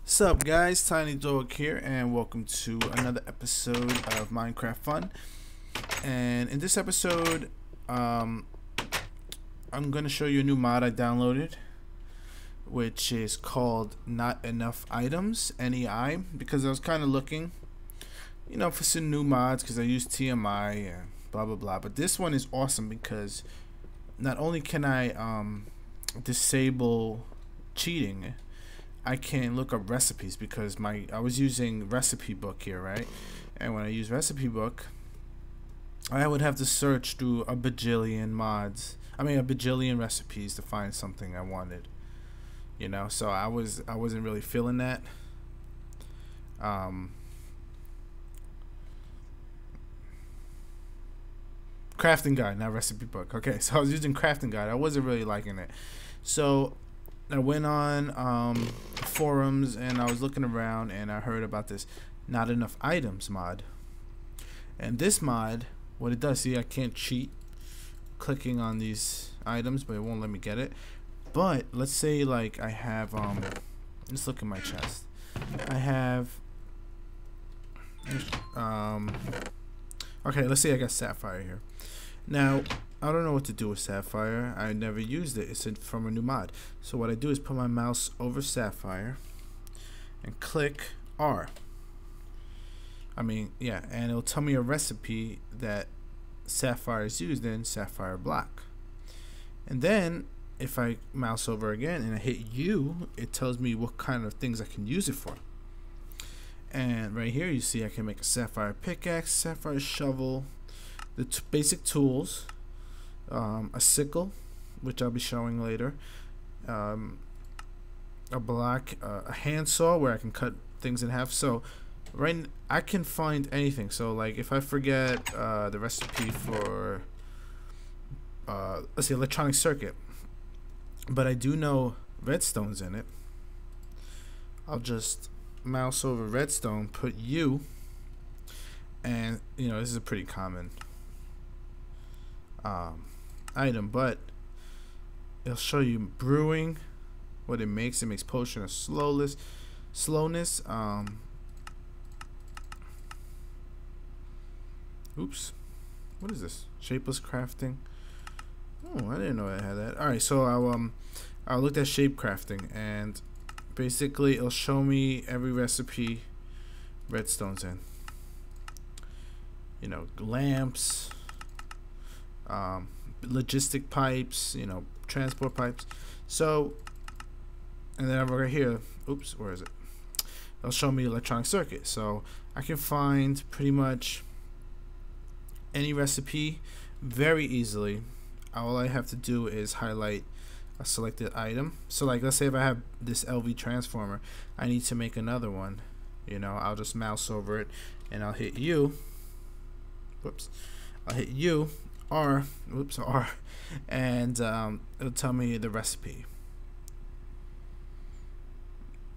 Sup guys, Tiny Dog here, and welcome to another episode of Minecraft Fun. And in this episode, I'm gonna show you a new mod I downloaded, which is called Not Enough Items, NEI, because I was kind of looking, for some new mods, because I use TMI and blah blah blah. But this one is awesome because not only can I disable cheating, I can look up recipes because I was using recipe book here, right? And when I use recipe book, I would have to search through a bajillion recipes to find something I wanted. So I wasn't really feeling that. Crafting guide, not recipe book. Okay, so I was using crafting guide. I wasn't really liking it. So I went on forums and I was looking around and I heard about this Not Enough Items mod. And this mod, what it does, see, I can't cheat clicking on these items, but it won't let me get it. But let's say like I have let's look at my chest. I have okay, let's say I got sapphire here. Now I don't know what to do with sapphire. I never used it. It's from a new mod. So what I do is put my mouse over sapphire and click R. And it'll tell me a recipe that sapphire is used in, sapphire block. And then if I mouse over again and I hit U, it tells me what kind of things I can use it for. And right here you see I can make a sapphire pickaxe, sapphire shovel, the basic tools, a sickle, which I'll be showing later, a handsaw where I can cut things in half. So I can find anything. So like if I forget the recipe for let's see, electronic circuit, but I do know redstone's in it, I'll just mouse over redstone, put U, and this is a pretty common item, but it'll show you brewing, what it makes. It makes potion of slowness. Oops, what is this? Shapeless crafting. Oh, I didn't know I had that. Alright, so I looked at shape crafting, and basically it'll show me every recipe redstone's in. Lamps, logistic pipes, transport pipes. So, and then over here, oops, where is it? It'll show me electronic circuit. So I can find pretty much any recipe very easily. All I have to do is highlight a selected item. So like, let's say if I have this LV transformer, I need to make another one. I'll just mouse over it and I'll hit U. Whoops. I'll hit U, R, and it'll tell me the recipe.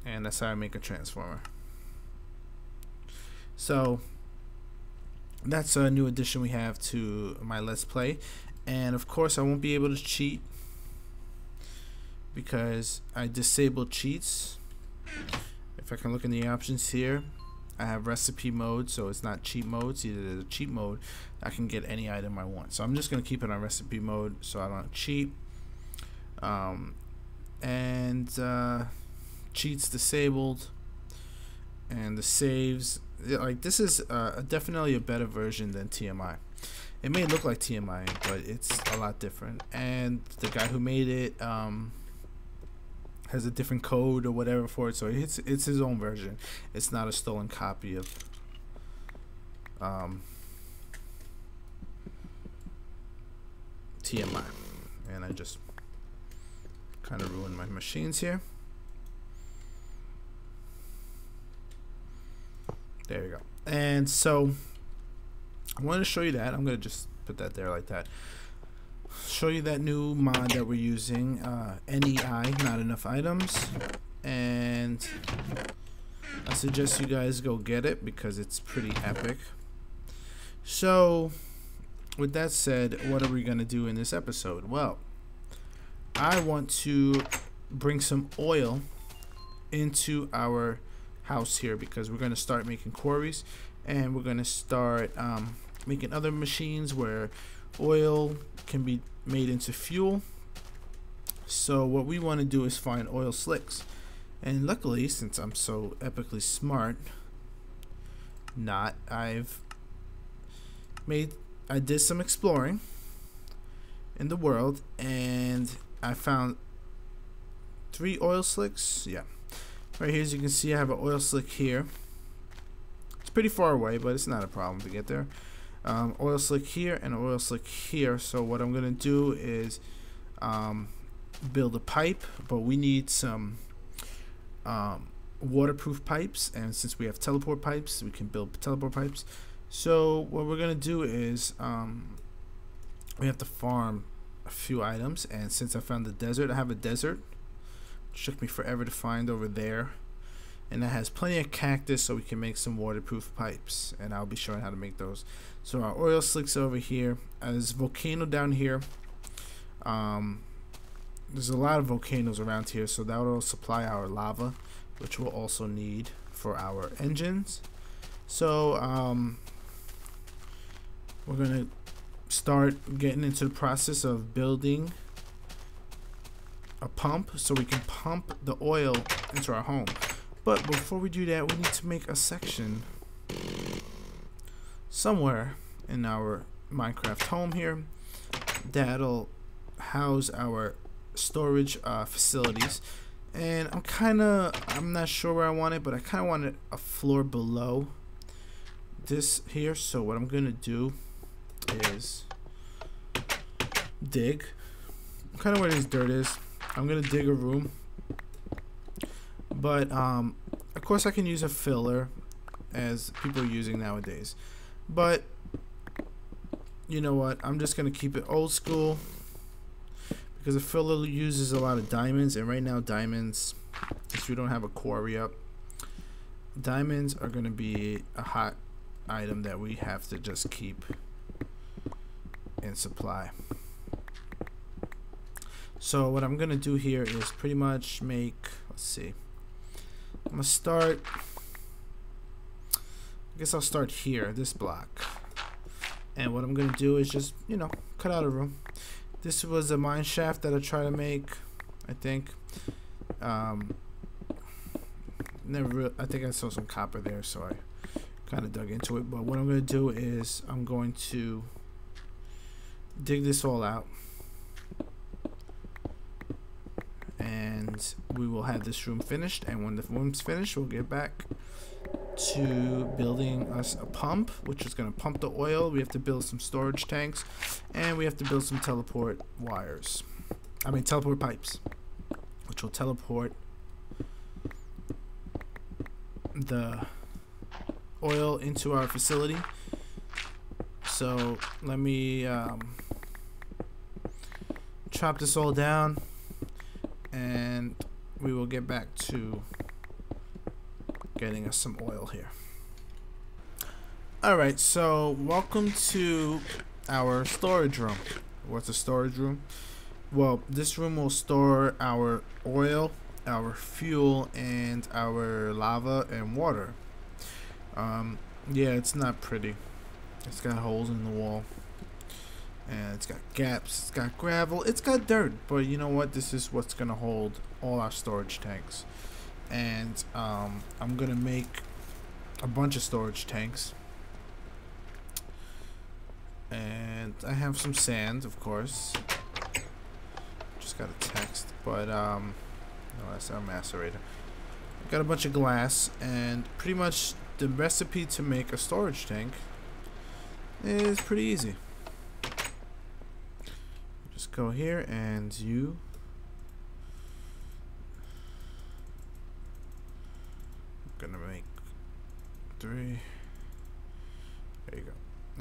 And that's how I make a transformer. So that's a new addition we have to my Let's Play. And of course I won't be able to cheat because I disabled cheats. If I can look in the options here, I have recipe mode, so it's not cheat mode. It's either the cheat mode, I can get any item I want. So I'm just gonna keep it on recipe mode so I don't cheat. Cheats disabled, and the saves, like, this is definitely a better version than TMI. It may look like TMI, but it's a lot different, and the guy who made it has a different code or whatever for it, so it's his own version. It's not a stolen copy of TMI. And I just kind of ruined my machines here. There you go. And so I wanted to show you that. I'm gonna just put that there like that. Show you that new mod that we're using, NEI, Not Enough Items, and I suggest you guys go get it because it's pretty epic. So with that said, what are we gonna do in this episode? Well, I want to bring some oil into our house here, because we're going to start making quarries, and we're going to start making other machines where oil can be made into fuel. So what we want to do is find oil slicks, and luckily, since I'm so epically smart, I did some exploring in the world, and I found 3 oil slicks. Yeah, right here, as you can see, I have an oil slick here. It's pretty far away, but it's not a problem to get there. Oil slick here and oil slick here. So what I'm gonna do is build a pipe, but we need some waterproof pipes, and since we have teleport pipes, we can build teleport pipes. So what we're gonna do is we have to farm a few items, and since I found the desert, I have a desert which took me forever to find over there, and that has plenty of cactus, so we can make some waterproof pipes, and I'll be showing how to make those. So our oil slicks over here. There's a volcano down here. There's a lot of volcanoes around here, so that will supply our lava, which we'll also need for our engines. So we're gonna start getting into the process of building a pump so we can pump the oil into our home. But before we do that, we need to make a section somewhere in our Minecraft home here that'll house our storage facilities. And I'm not sure where I want it, but I kind of want it a floor below this here. So what I'm gonna do is dig kind of where this dirt is. I'm gonna dig a room, but of course I can use a filler as people are using nowadays, but you know what, I'm just gonna keep it old school because a filler uses a lot of diamonds, and right now diamonds, since we don't have a quarry up, diamonds are gonna be a hot item that we have to just keep in supply. So what I'm gonna do here is pretty much make, let's see, I'm gonna start, I guess I'll start here, this block, and what I'm gonna do is just, you know, cut out a room. This was a mine shaft that I try to make, I think. I think I saw some copper there, so I kind of dug into it. But what I'm gonna do is I'm going to dig this all out, and we will have this room finished, and when the room's finished, we'll get back to building us a pump, which is going to pump the oil. We have to build some storage tanks, and we have to build some teleport pipes, which will teleport the oil into our facility. So let me chop this all down, and we will get back to getting us some oil here. Alright, so welcome to our storage room. What's a storage room? Well, this room will store our oil, our fuel, and our lava and water. Yeah, it's not pretty. It's got holes in the wall, and it's got gaps, it's got gravel, it's got dirt, but you know what, this is what's gonna hold all our storage tanks. And I'm gonna make a bunch of storage tanks, and I have some sand, of course. Just got a text, but no, that's our macerator. Got a bunch of glass, and pretty much the recipe to make a storage tank is pretty easy. Just go here, and you gonna make 3. There you go.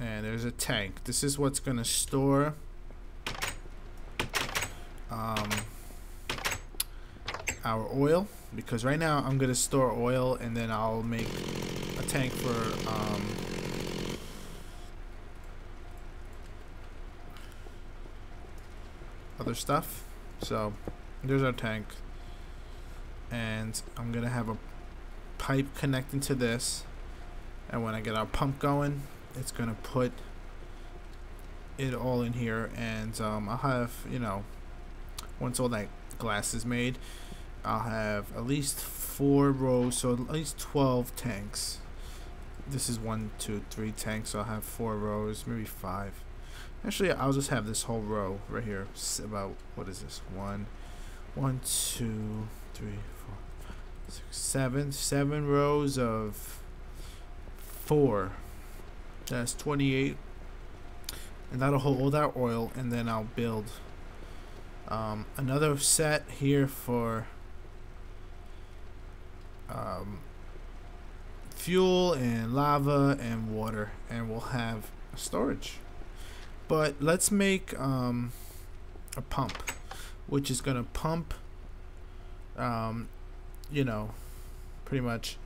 And there's a tank. This is what's gonna store our oil, because right now I'm gonna store oil, and then I'll make a tank for other stuff. So there's our tank. and I'm gonna have a pipe connecting to this, and when I get our pump going, it's gonna put it all in here, and I'll have, you know, once all that glass is made, I'll have at least 4 rows, so at least 12 tanks. This is 1, 2, 3 tanks, so I'll have 4 rows, maybe 5. Actually, I'll just have this whole row right here. About, what is this? 1, 2, 3, 4, 6, 7. 7 rows of 4. That's 28. And that'll hold all that oil, and then I'll build another set here for fuel and lava and water, and we'll have storage. But let's make a pump, which is gonna pump you know, pretty much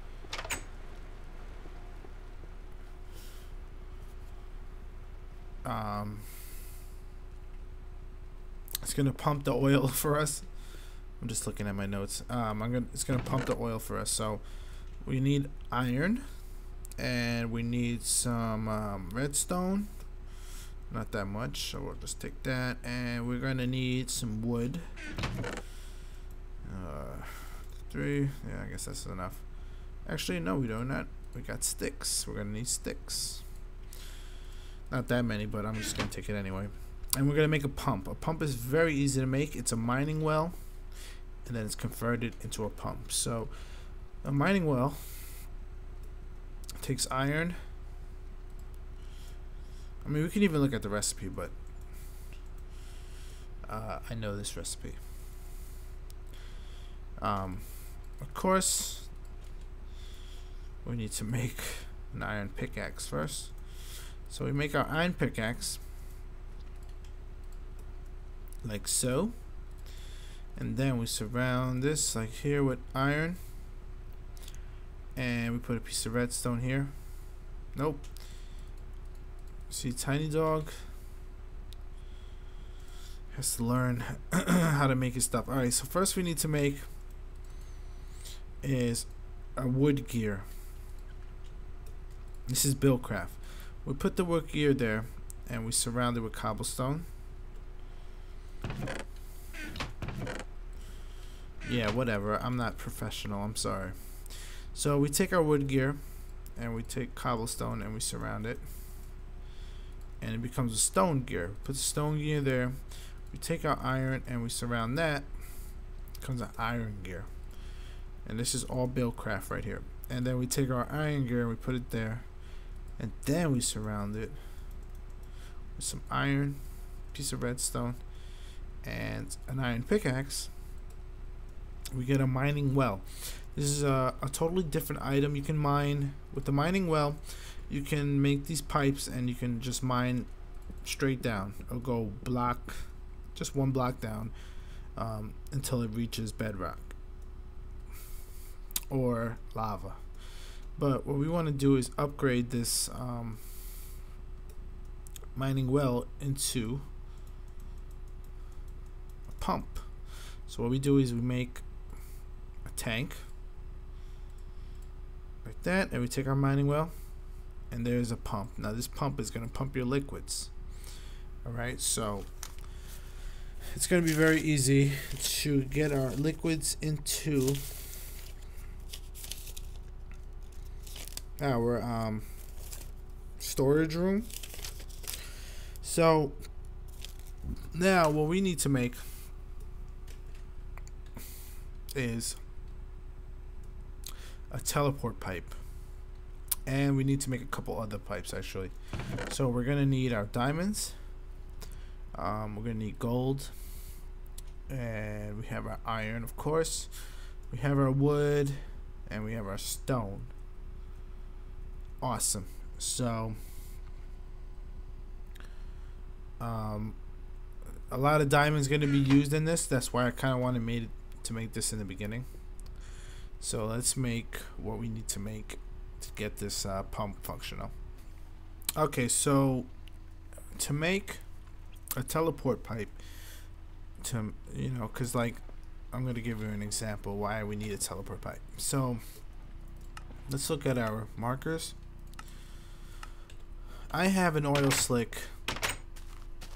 it's gonna pump the oil for us. I'm just looking at my notes. It's gonna pump the oil for us. So we need iron, and we need some redstone. Not that much, so we'll just take that, and we're gonna need some wood. 3. Yeah, I guess that's enough. Actually, no, we don't. We got sticks. We're gonna need sticks. Not that many, but I'm just gonna take it anyway. And we're gonna make a pump. A pump is very easy to make. It's a mining well, and then it's converted into a pump. So a mining well takes iron. I mean, we can even look at the recipe, but I know this recipe. Of course, we need to make an iron pickaxe first. So we make our iron pickaxe like so, and then we surround this like here with iron, and we put a piece of redstone here. Nope. See, Tiny Dog has to learn how to make his stuff. Alright, so first we need to make is a wood gear. This is Buildcraft. We put the wood gear there, and we surround it with cobblestone. Yeah, whatever. I'm not professional. I'm sorry. So we take our wood gear, and we take cobblestone, and we surround it, and it becomes a stone gear. Put the stone gear there. We take our iron, and we surround that. It becomes an iron gear. And this is all Buildcraft right here. And then we take our iron gear, and we put it there, and then we surround it with some iron, piece of redstone, and an iron pickaxe. We get a mining well. This is a totally different item. You can mine with the mining well. You can make these pipes, and you can just mine straight down. It'll go block, just 1 block down, until it reaches bedrock or lava. But what we want to do is upgrade this mining well into a pump. So what we do is we make a tank like that, and we take our mining well, and there's a pump. Now this pump is going to pump your liquids. Alright, so it's going to be very easy to get our liquids into our storage room. So now what we need to make is a teleport pipe, and we need to make a couple other pipes actually. So we're gonna need our diamonds, we're gonna need gold, and we have our iron, of course, we have our wood, and we have our stone. Awesome. So a lot of diamonds going to be used in this. That's why I kind of wanted to make this in the beginning. So let's make what we need to make to get this pump functional. Okay, so to make a teleport pipe, to, you know, because like I'm going to give you an example why we need a teleport pipe. So let's look at our markers. I have an oil slick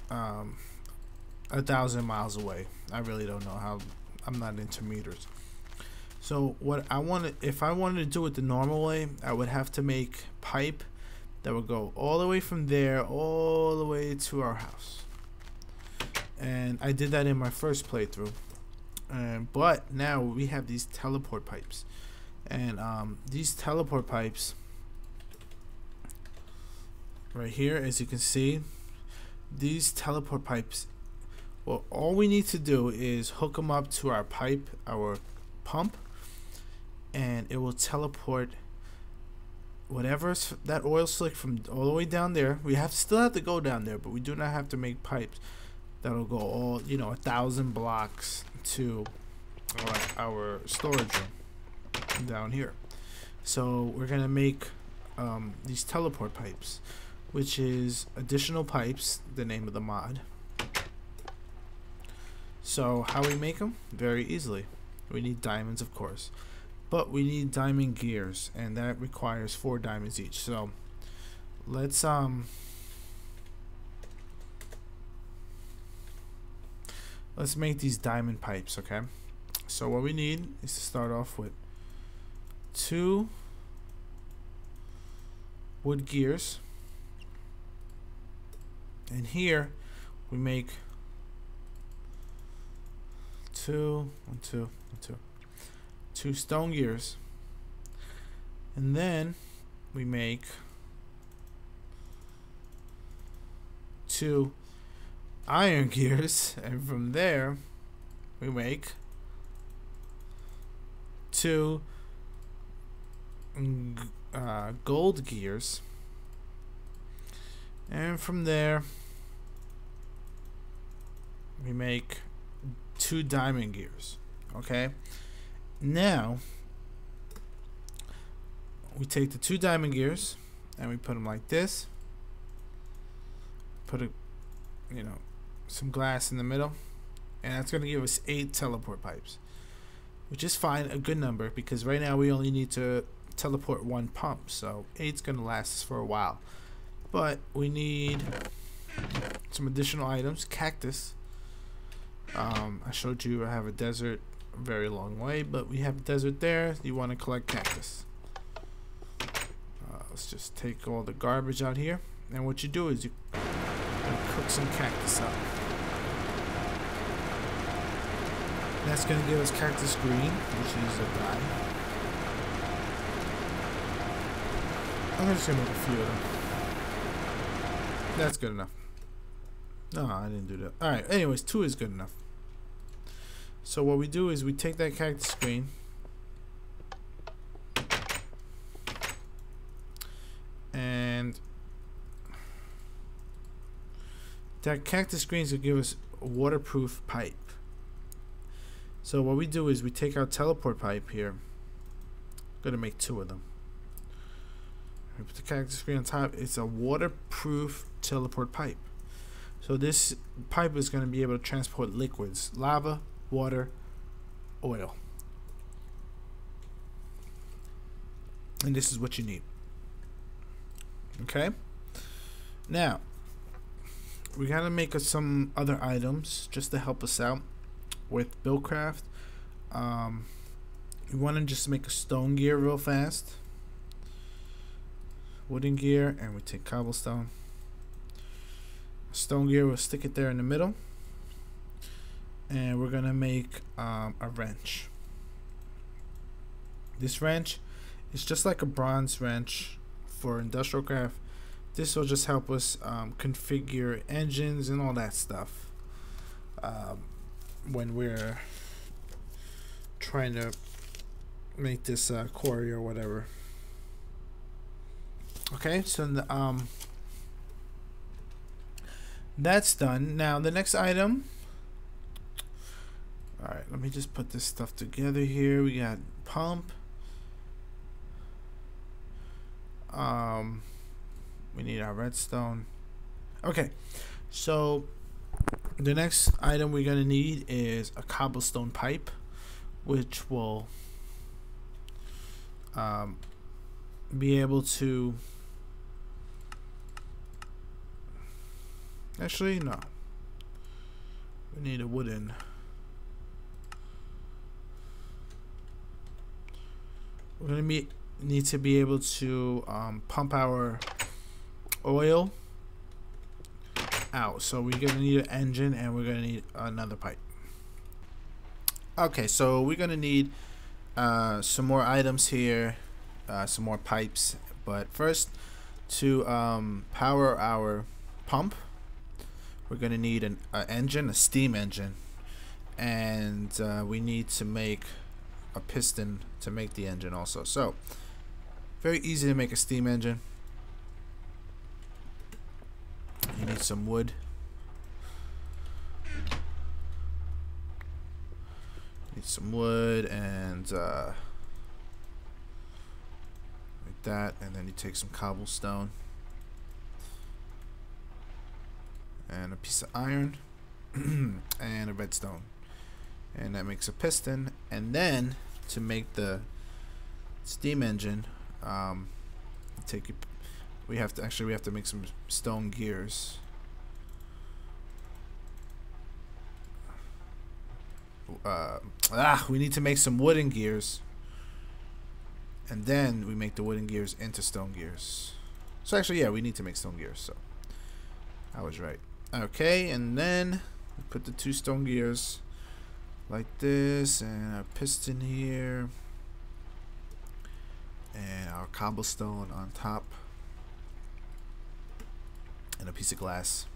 1,000 miles away. I really don't know how. I'm not into meters. So what I wanted, if I wanted to do it the normal way, I would have to make pipe that would go all the way from there all the way to our house. And I did that in my first playthrough. But now we have these teleport pipes. And these teleport pipes right here, as you can see, these teleport pipes, well, all we need to do is hook them up to our pipe, our pump, and it will teleport whatever's that oil slick from all the way down there. We still have to go down there, but we do not have to make pipes that'll go all, 1,000 blocks to our storage room down here. So we're gonna make these teleport pipes, which is additional pipes, the name of the mod. So how we make them? Very easily. We need diamonds, of course, but we need diamond gears, and that requires 4 diamonds each. So let's make these diamond pipes. Okay, so what we need is to start off with 2 wood gears, and here we make 2 stone gears, and then we make 2 iron gears, and from there we make 2 gold gears, and from there we make 2 diamond gears. Okay, now we take the 2 diamond gears and we put them like this, put some glass in the middle, and that's going to give us 8 teleport pipes, which is fine, a good number, because right now we only need to teleport 1 pump, so 8's going to last us for a while. But we need some additional items. Cactus. I showed you I have a desert a very long way, but we have a desert there. You want to collect cactus. Let's just take all the garbage out here, and what you do is you cook some cactus up. That's going to give us cactus green, which is a dye. I'm just going to make a few of them. That's good enough. No, I didn't do that. Alright, anyways, 2 is good enough. So what we do is we take that cactus green, and that cactus green is going to give us a waterproof pipe. So what we do is we take our teleport pipe here. Going to make 2 of them. We put the cactus green on top. It's a waterproof teleport pipe. So this pipe is going to be able to transport liquids: lava, water, oil. And this is what you need. Okay? Now, we got to make some other items just to help us out with Buildcraft. We want to just make a stone gear real fast. Wooden gear, and we take cobblestone. Stone gear, we'll stick it there in the middle, and we're gonna make a wrench. This wrench is just like a bronze wrench for industrial craft. This will just help us configure engines and all that stuff when we're trying to make this quarry or whatever. Okay, so that's done. Now the next item. Alright, let me just put this stuff together here. We got pump. We need our redstone. Okay, so the next item we're gonna need is a cobblestone pipe. which will be able to, actually no, we need a wooden, we're gonna need to be able to pump our oil out. So we're gonna need an engine, and we're gonna need another pipe. Okay, so we're gonna need some more items here, some more pipes. But first, to power our pump, we're gonna need an engine, a steam engine, and we need to make a piston to make the engine also. So very easy to make a steam engine. You need some wood. Need some wood and like that, and then you take some cobblestone and a piece of iron and a redstone, and that makes a piston. And then to make the steam engine, we have to make some stone gears. We need to make some wooden gears, and then we make the wooden gears into stone gears. So actually, yeah, we need to make stone gears, so I was right. Okay, and then we put the 2 stone gears like this, and a piston here, and our cobblestone on top, and a piece of glass.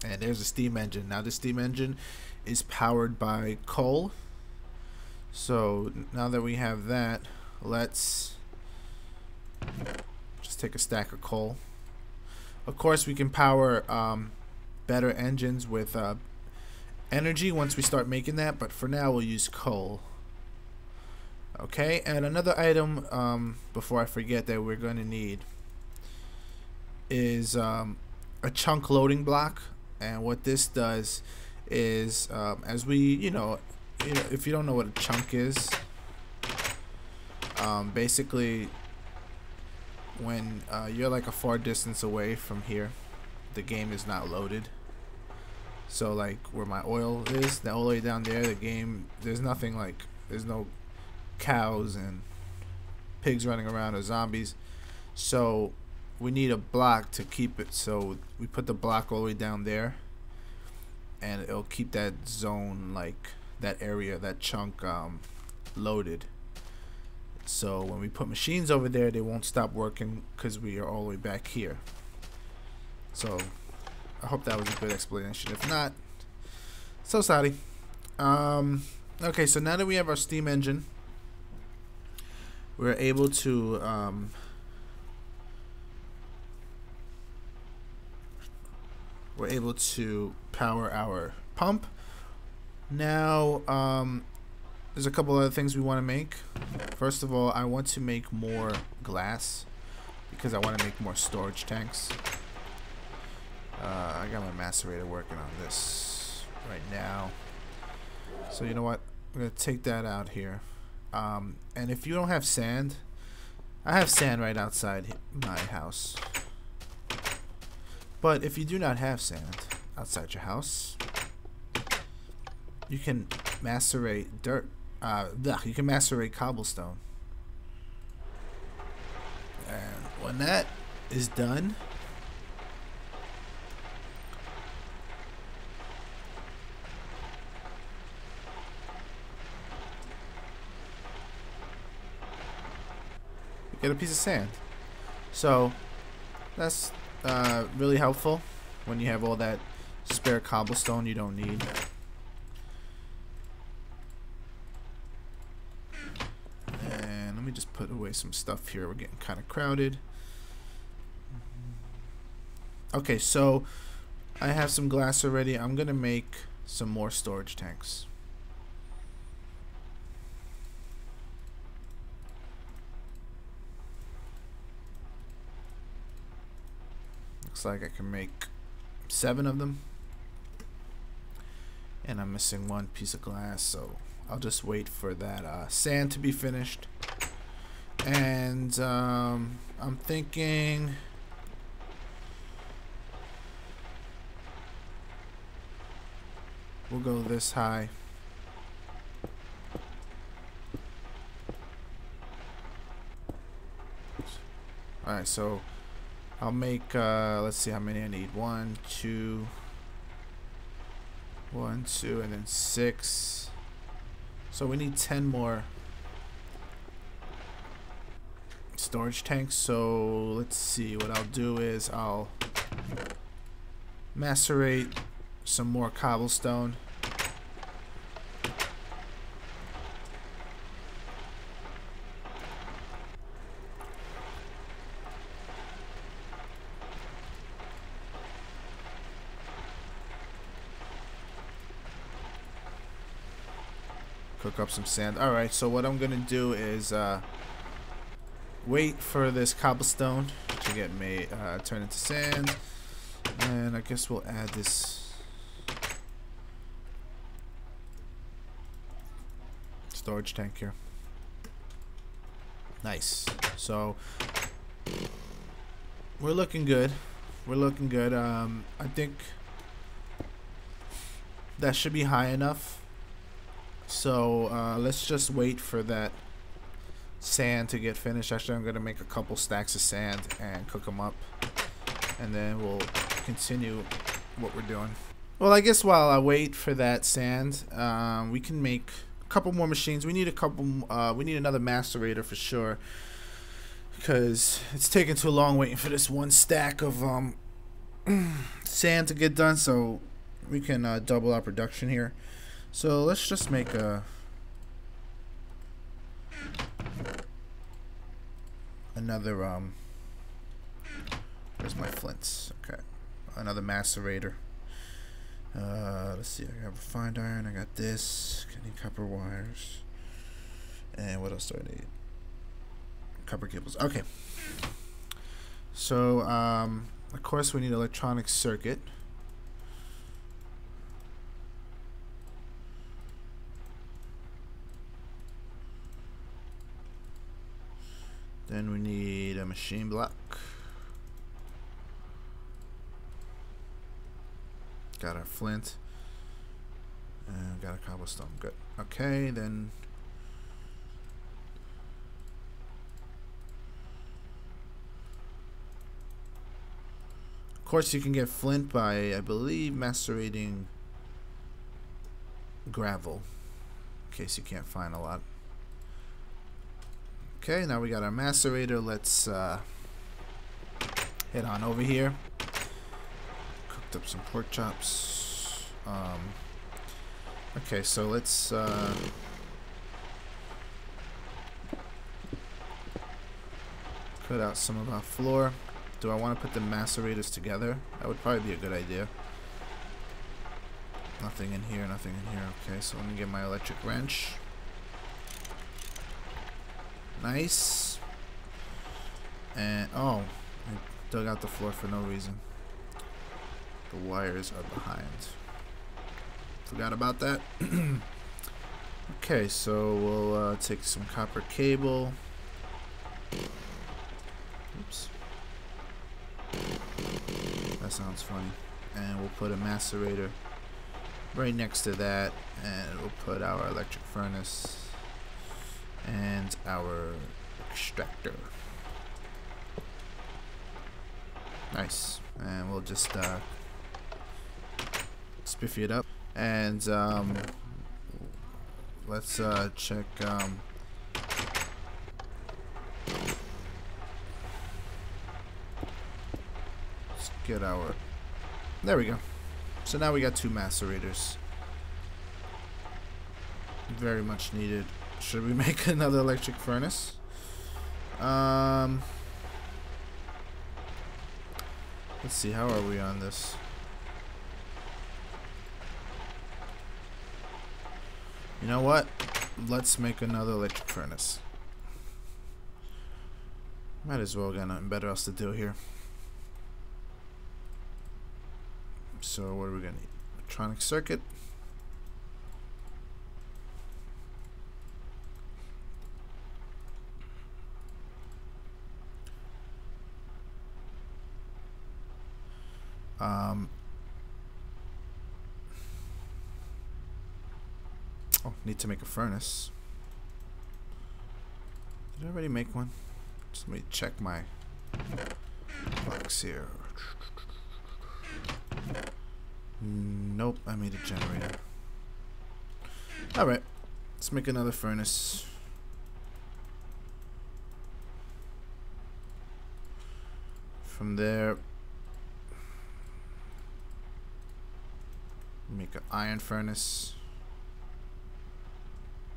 And there's a steam engine. Now the steam engine is powered by coal. So now that we have that, let's just take a stack of coal. Of course, we can power better engines with energy once we start making that, but for now we'll use coal. Okay, and another item before I forget that we're going to need is a chunk loading block. And what this does is, as we, you know, if you don't know what a chunk is, basically when you're like a far distance away from here, the game is not loaded. So like where my oil is, the all the way down there, the game, there's nothing, like there's no cows and pigs running around or zombies. So we need a block to keep it, so we put the block all the way down there, and it'll keep that zone, like that area, that chunk loaded. So when we put machines over there, they won't stop working because we are all the way back here. So I hope that was a good explanation. If not, so sorry. Okay, so now that we have our steam engine, we're able to power our pump. Now there's a couple other things we want to make. First of all, I want to make more glass because I want to make more storage tanks. I got my macerator working on this right now, so you know what, I'm gonna take that out here. And if you don't have sand, I have sand right outside my house. But if you do not have sand outside your house, you can macerate dirt. You can macerate cobblestone. And when that is done, you get a piece of sand. So that's really helpful when you have all that spare cobblestone you don't need. And let me just put away some stuff here. We're getting kind of crowded. Okay, so I have some glass already. I'm gonna make some more storage tanks. Looks like I can make 7 of them, and I'm missing one piece of glass, so I'll just wait for that sand to be finished. And I'm thinking we'll go this high. Alright, so I'll make let's see how many I need. 1, 2, 1, 2, and then 6. So we need 10 more storage tanks. So let's see, what I'll do is I'll macerate some more cobblestone. Cook up some sand. Alright, so what I'm gonna do is wait for this cobblestone to get made, turn into sand, and I guess we'll add this storage tank here. Nice. So we're looking good. We're looking good. I think that should be high enough. So let's just wait for that sand to get finished. Actually, I'm gonna make a couple stacks of sand and cook them up, and then we'll continue what we're doing. Well, I guess while I wait for that sand, we can make a couple more machines. We need a couple. We need another macerator for sure, because it's taking too long waiting for this one stack of sand to get done. So we can double our production here. So let's just make another where's my flints? Okay, another macerator. Let's see, I have refined iron, I got this, I need copper wires, and what else do I need? Copper cables. Okay, so of course we need electronic circuit. Then we need a machine block. Got our flint. And got a cobblestone. Good. Okay, then. Of course, you can get flint by, I believe, macerating gravel. In case you can't find a lot. Okay, now we got our macerator. Let's head on over here. Cooked up some pork chops. Okay, so let's cut out some of our floor. Do I want to put the macerators together? That would probably be a good idea. Nothing in here, nothing in here. Okay, so let me get my electric wrench. Nice. And oh, I dug out the floor for no reason. The wires are behind. Forgot about that. Okay, so we'll take some copper cable. Oops. That sounds funny. And we'll put a macerator right next to that, and we'll put our electric furnace and our extractor. Nice. And we'll just spiffy it up, and let's check let's get our, there we go. So now we got 2 macerators. Very much needed. Should we make another electric furnace? Let's see, how are we on this? You know what? Let's make another electric furnace. Might as well got nothing better else to do here. So what are we gonna need? Electronic circuit. Oh, need to make a furnace. Did I already make one? Just let me check my box here. Nope, I made a generator. Alright, let's make another furnace. From there, make an iron furnace,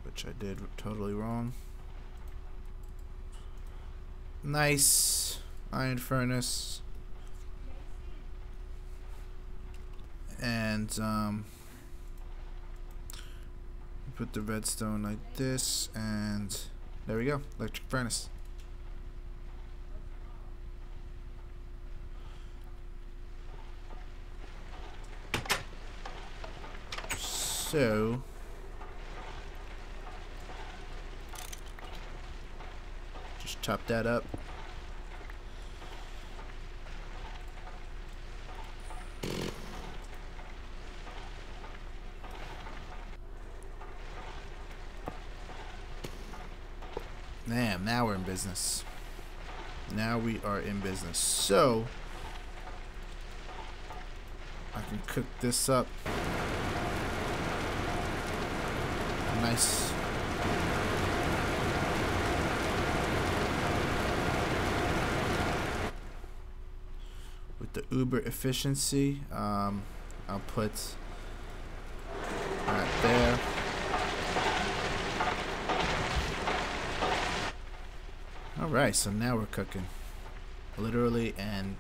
which I did totally wrong. Nice iron furnace. And put the redstone like this, and there we go, electric furnace. So just chop that up. Damn, now we're in business. Now we are in business. So I can cook this up. Nice. With the uber efficiency, I'll put right there. Alright, so now we're cooking. Literally, and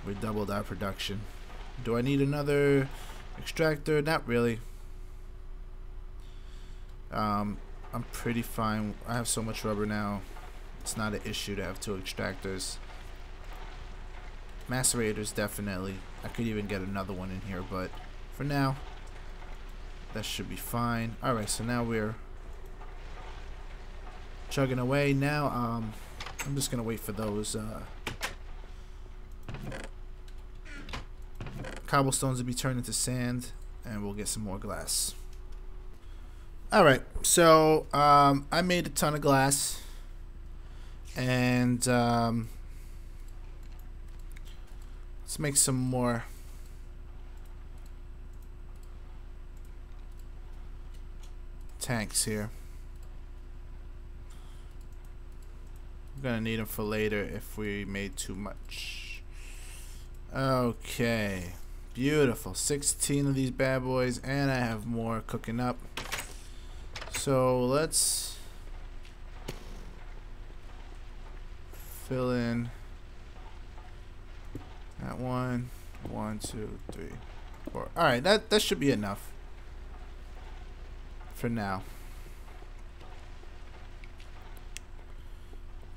we doubled our production. Do I need another extractor? Not really. I'm pretty fine. I have so much rubber now. It's not an issue to have 2 extractors. Macerators, definitely. I could even get another one in here, but for now, that should be fine. Alright, so now we're chugging away. Now, I'm just gonna wait for those cobblestones to be turned into sand, and we'll get some more glass. Alright, so I made a ton of glass, and let's make some more tanks here. I'm gonna need them for later if we made too much. Okay, beautiful. 16 of these bad boys, and I have more cooking up. So let's fill in that 1, 2, 3, 4. All right, that should be enough for now.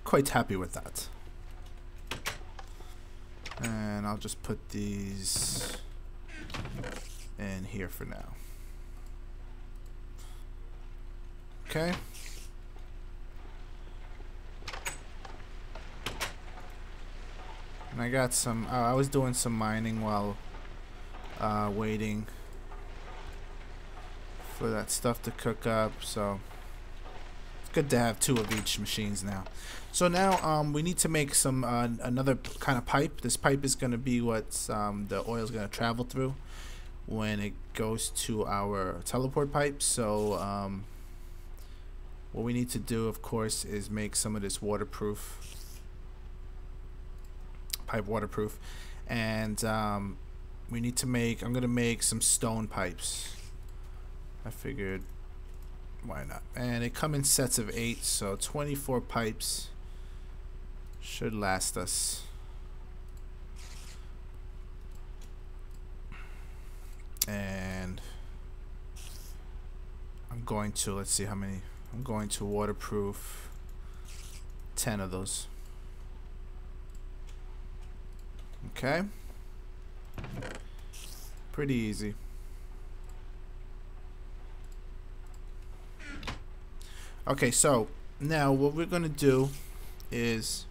Quite happy with that. And I'll just put these in here for now. Okay. And I got some, I was doing some mining while waiting for that stuff to cook up, so it's good to have 2 of each machines now. So now we need to make some another kind of pipe. This pipe is going to be what the oil is going to travel through when it goes to our teleport pipe. So what we need to do, of course, is make some of this waterproof, pipe waterproof, and we need to make, I'm gonna make some stone pipes. I figured, why not? And they come in sets of 8, so 24 pipes should last us. And I'm going to, let's see how many. I'm going to waterproof 10 of those. Okay. Pretty easy. Okay, so now what we're gonna do is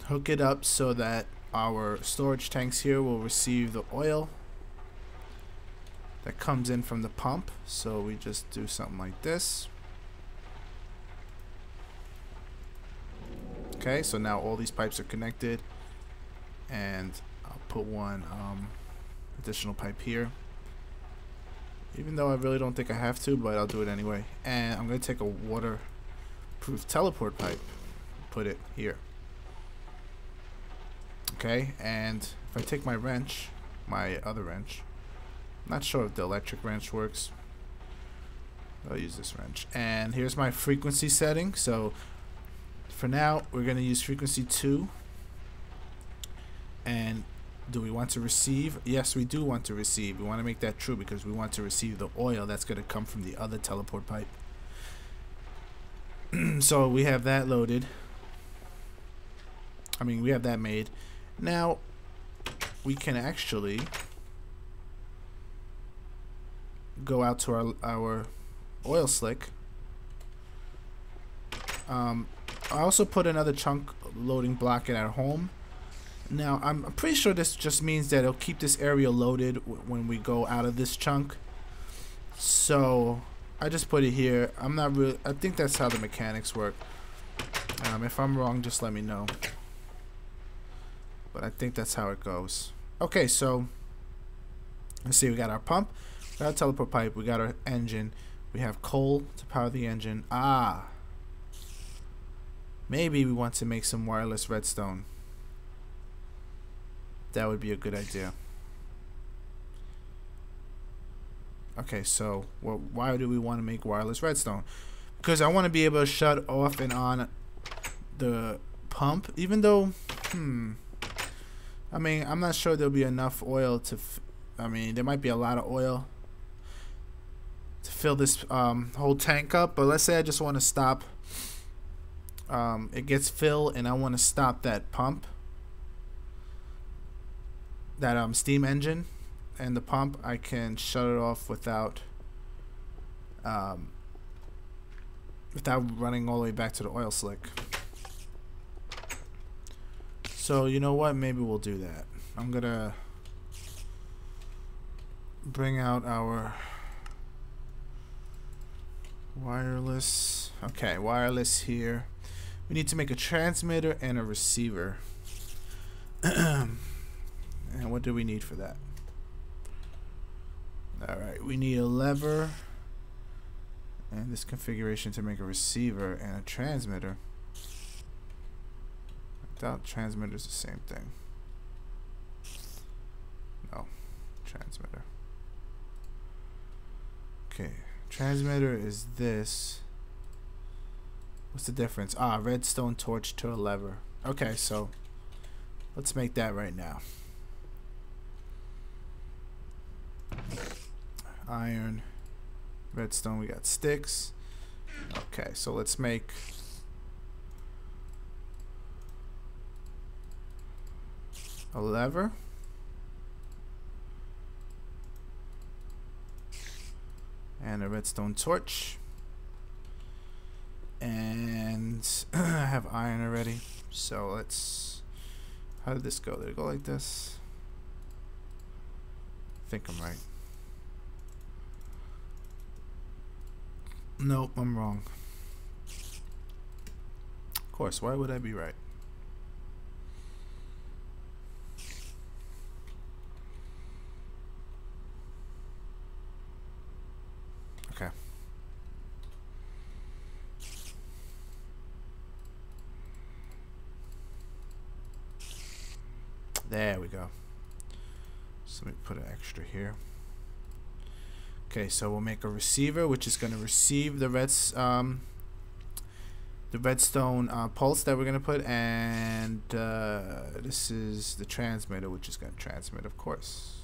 hook it up so that our storage tanks here will receive the oil that comes in from the pump. So we just do something like this. Okay, so now all these pipes are connected, and I'll put one additional pipe here, even though I really don't think I have to, but I'll do it anyway. And I'm going to take a waterproof teleport pipe, put it here. Okay, and if I take my wrench, my other wrench, I'm not sure if the electric wrench works. I'll use this wrench. And here's my frequency setting. So for now, we're going to use frequency 2. And do we want to receive? Yes, we do want to receive. We want to make that true because we want to receive the oil that's going to come from the other teleport pipe. So we have that loaded. I mean, we have that made. Now, we can actually go out to our oil slick. I also put another chunk loading block in at home. Now, I'm pretty sure this just means that it'll keep this area loaded when we go out of this chunk. So I just put it here. I'm not really. I think that's how the mechanics work. If I'm wrong, just let me know. But I think that's how it goes. Okay, so let's see. We got our pump, we got our teleport pipe, we got our engine, we have coal to power the engine. Maybe we want to make some wireless redstone. That would be a good idea. Okay, so why do we want to make wireless redstone? Because I want to be able to shut off and on the pump, even though, I mean, I'm not sure there'll be enough oil to, I mean, there might be a lot of oil to fill this whole tank up, but let's say I just want to stop, it gets filled and I want to stop that pump, that steam engine and the pump. I can shut it off without running all the way back to the oil slick. So you know what, maybe we'll do that. I'm gonna bring out our wireless. Okay, wireless here. We need to make a transmitter and a receiver. And what do we need for that? Alright, we need a lever and this configuration to make a receiver and a transmitter. I doubt transmitter is the same thing. No, transmitter. Okay, transmitter is this. What's the difference? Redstone torch to a lever. Okay, so let's make that right now. Iron, redstone, we got sticks. Okay, so let's make a lever. And a redstone torch. And I have iron already. So let's, how did this go? Did it go like this? I think I'm right. Nope, I'm wrong. Of course, why would I be right? Okay. There we go. So let me put an extra here. Okay, so we'll make a receiver, which is going to receive the redstone pulse that we're going to put, and this is the transmitter, which is going to transmit, of course.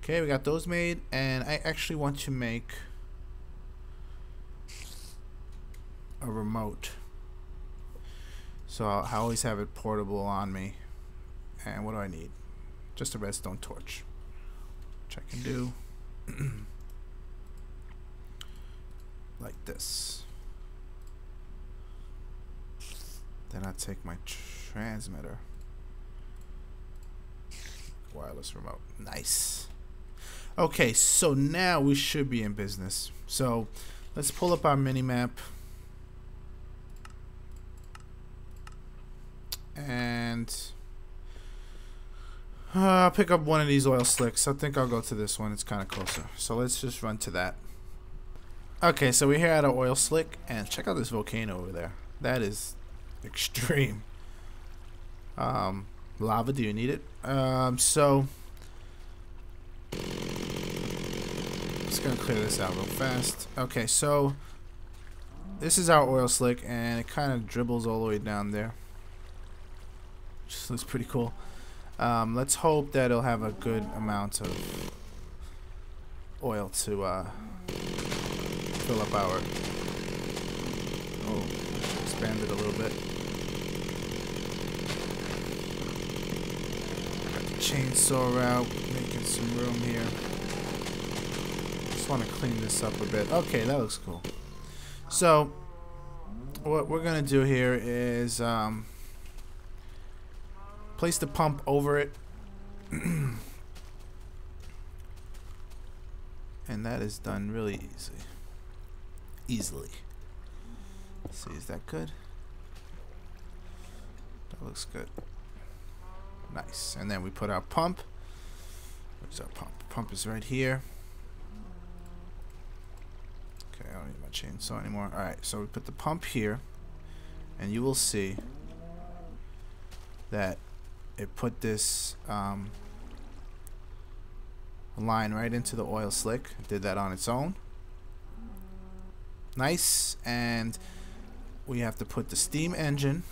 Okay, we got those made, and I actually want to make a remote. So I always have it portable on me. And what do I need? Just a redstone torch, which I can do like this. Then I take my transmitter wireless remote. Nice. Okay, so now we should be in business. So let's pull up our mini map. And I'll pick up one of these oil slicks. I think I'll go to this one. It's kind of closer. So let's just run to that. Okay, so we're here at our oil slick. And check out this volcano over there. That is extreme. Lava, do you need it? So just gonna clear this out real fast. Okay, so this is our oil slick, and it kind of dribbles all the way down there. Just looks pretty cool. Let's hope that it'll have a good amount of oil to fill up our. Oh, expand it a little bit. Got the chainsaw out, making some room here. Just want to clean this up a bit. Okay, that looks cool. So what we're gonna do here is place the pump over it. And that is done really easily. Let's see, is that good? That looks good. Nice. And then we put our pump. Where's our pump? Pump is right here. Okay, I don't need my chainsaw anymore. Alright, so we put the pump here, and you will see that it put this line right into the oil slick. It did that on its own. Nice. And we have to put the steam engine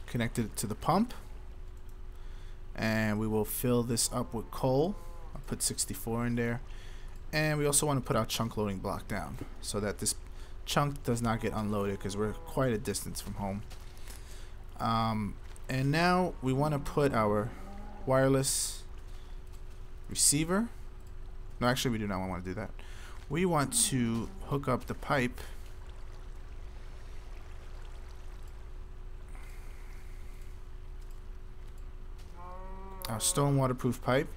connected to the pump, and we will fill this up with coal. I'll put 64 in there, and we also want to put our chunk loading block down so that this chunk does not get unloaded, because we're quite a distance from home. And now we want to put our wireless receiver. No, actually we do not want to do that. We want to hook up the pipe our stone waterproof pipe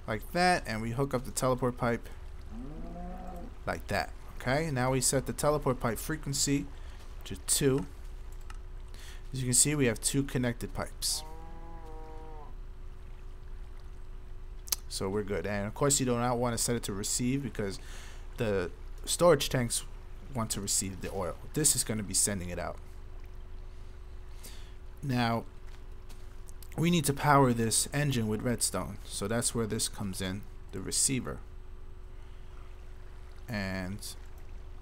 like that, and we hook up the teleport pipe like that. Okay, now we set the teleport pipe frequency to 2. As you can see, we have 2 connected pipes. So we're good. And of course you do not want to set it to receive, because the storage tanks want to receive the oil. This is going to be sending it out. Now we need to power this engine with redstone, so that's where this comes in, the receiver. And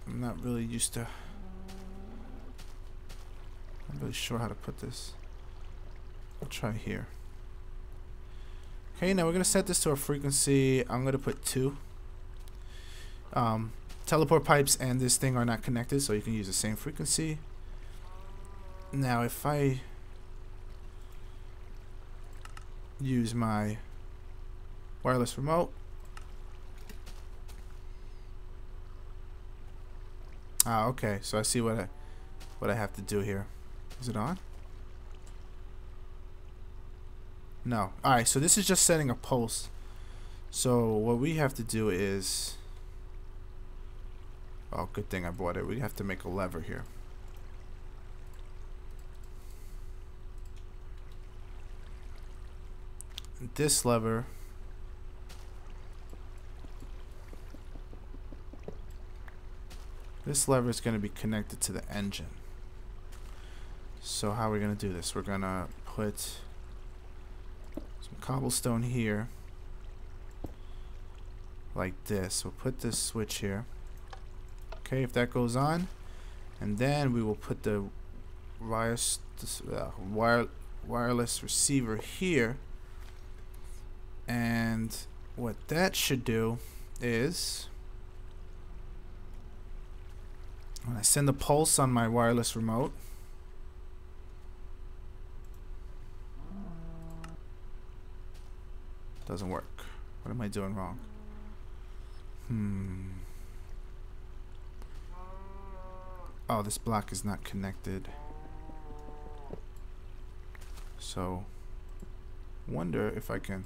I'm not really sure how to put this. I'll try here. Okay, now we're gonna set this to a frequency. I'm gonna put 2. Teleport pipes and this thing are not connected, so you can use the same frequency. Now if I use my wireless remote, okay, so I see what I have to do here. Is it on? No. Alright, so this is just setting a pulse. So what we have to do is, oh, good thing I bought it. We have to make a lever here. This lever is going to be connected to the engine. So how are we going to do this? We're going to put some cobblestone here like this. We'll put this switch here. Okay, if that goes on, and then we will put the wireless receiver here. And what that should do is, when I send the pulse on my wireless remote, doesn't work. What am I doing wrong? Oh, this block is not connected. So wonder if I can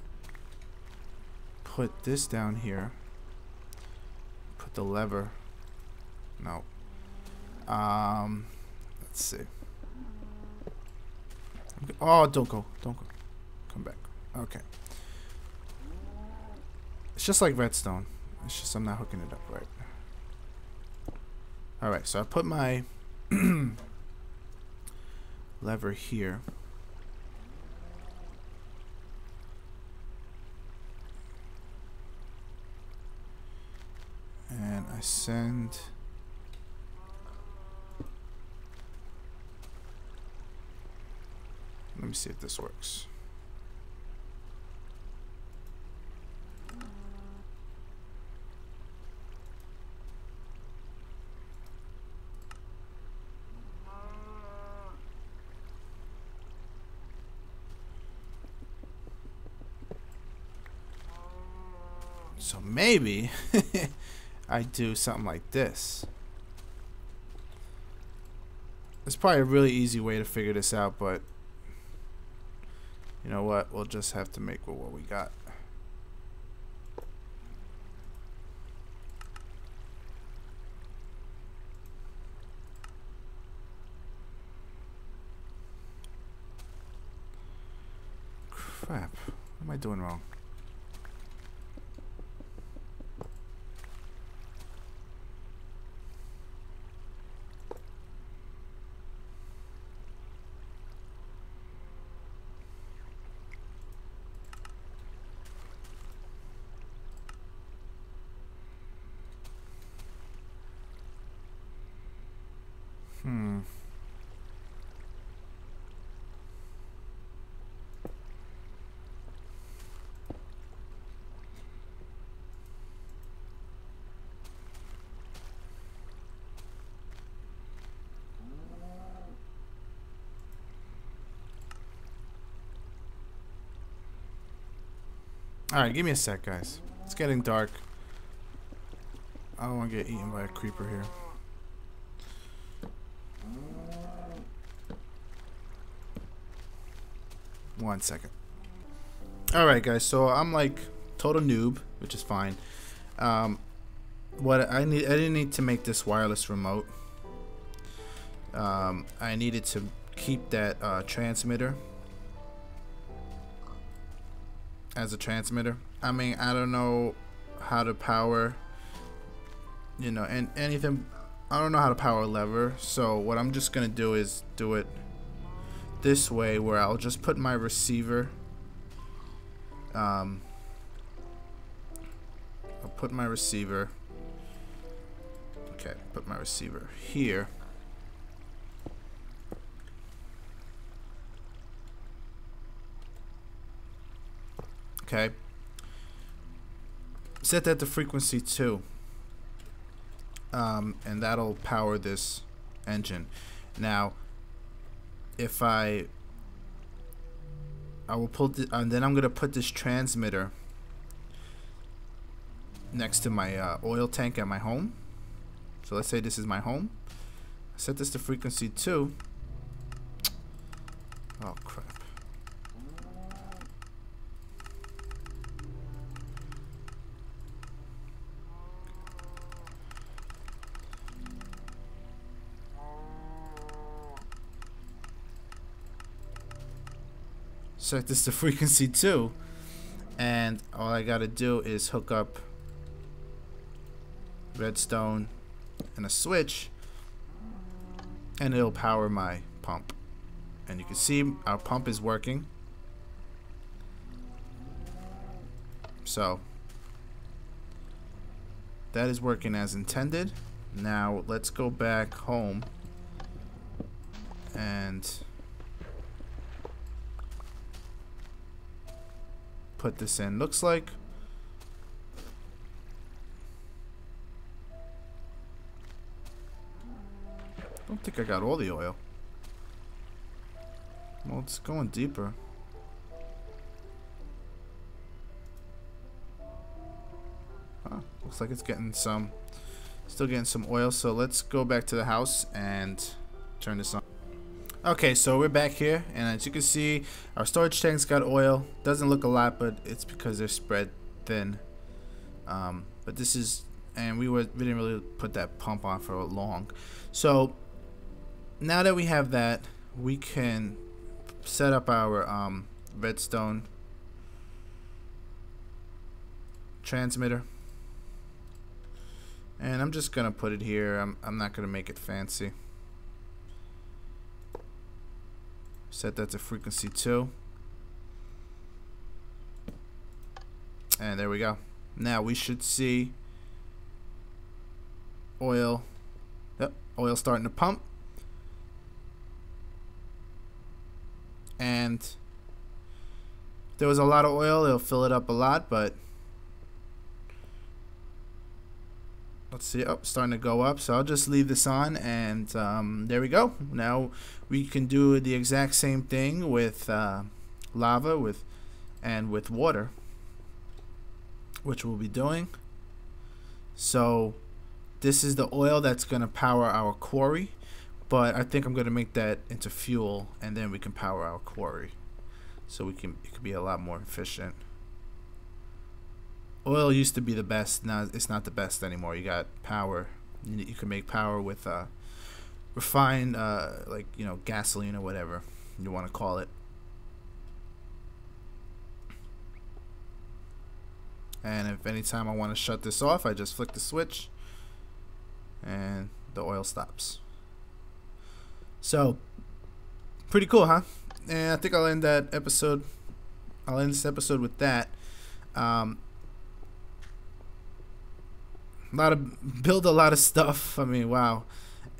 put this down here. Put the lever. No. Let's see. Oh, don't go. Don't go. Come back. Okay. It's just like redstone. It's just I'm not hooking it up right. Alright, so I put my lever here. And I send... Let me see if this works. So maybe I do something like this. It's probably a really easy way to figure this out, but you know what? We'll just have to make with what we got. Crap. What am I doing wrong? Alright, give me a sec, guys. It's getting dark. I don't want to get eaten by a creeper here. One second. Alright, guys, so I'm like total noob, which is fine. What I didn't need to make this wireless remote. I needed to keep that transmitter as a transmitter. I mean, I don't know how to power, you know, and anything. I don't know how to power a lever, so what I'm just gonna do is do it this way, where I'll just put my receiver. I'll put my receiver. Okay, put my receiver here. Okay. Set that to frequency 2. And that'll power this engine. Now, if I will pull and then I'm gonna put this transmitter next to my oil tank at my home. So let's say this is my home. Set this to frequency 2. Oh crap. Set this to frequency 2, and all I gotta do is hook up redstone and a switch, and it'll power my pump. And you can see our pump is working. So that is working as intended. Now let's go back home and put this in. Looks like I don't think I got all the oil. Well, it's going deeper. Looks like it's getting some, still getting some oil. So let's go back to the house and turn this on. Okay, so we're back here, and as you can see, our storage tanks got oil. Doesn't look a lot, but it's because they're spread thin. But this is, and we didn't really put that pump on for long. So now that we have that, we can set up our redstone transmitter. And I'm just gonna put it here. I'm not gonna make it fancy. Set that to frequency 2. And there we go. Now we should see oil. Yep, oil starting to pump. And if there was a lot of oil, it'll fill it up a lot, but let's see. Oh, starting to go up. So I'll just leave this on, and there we go. Now we can do the exact same thing with lava and with water, which we'll be doing. So this is the oil that's going to power our quarry, but I think I'm going to make that into fuel, and then we can power our quarry. So it could be a lot more efficient. Oil used to be the best. Now it's not the best anymore. You got power. You can make power with refined, like, you know, gasoline or whatever you want to call it. And if anytime I want to shut this off, I just flick the switch, and the oil stops. So pretty cool, huh? And I think I'll end that episode. I'll end this episode with that. Build a lot of stuff. I mean, wow.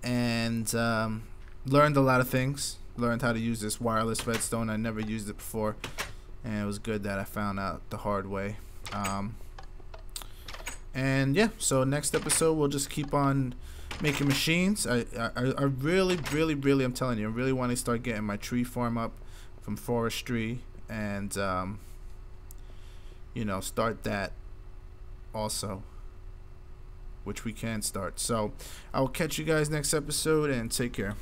And learned a lot of things. Learned how to use this wireless redstone. I never used it before, and it was good that I found out the hard way. And yeah, so next episode we'll just keep on making machines. I really, I'm telling you, I really want to start getting my tree farm up from forestry, and you know, start that also, which we can start. So I will catch you guys next episode, and take care.